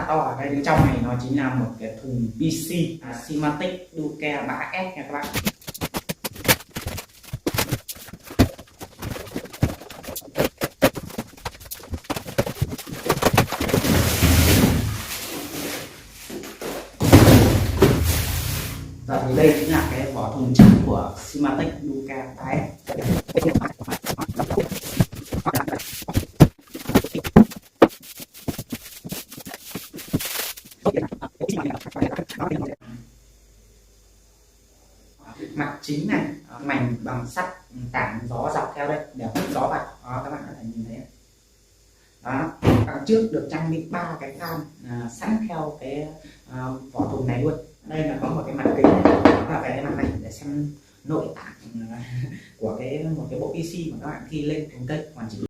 to. Ở đây bên trong này nó chính là một cái thùng PC Simatic Duke 3S nha các bạn. Và thì đây chính là cái vỏ thùng chính của Simatic Duke 3S. Mặt chính này mảnh bằng sắt tản gió dọc theo đây để hút gió vào. Đó, các bạn có thể nhìn thấy. Đó, đằng trước được trang bị 3 cái fan sẵn theo cái vỏ thùng này luôn. Đây là có một cái mặt kính này, đó là cái mặt này để xem nội tạng của một cái bộ PC mà các bạn khi lên cái kênh hoàn chỉnh.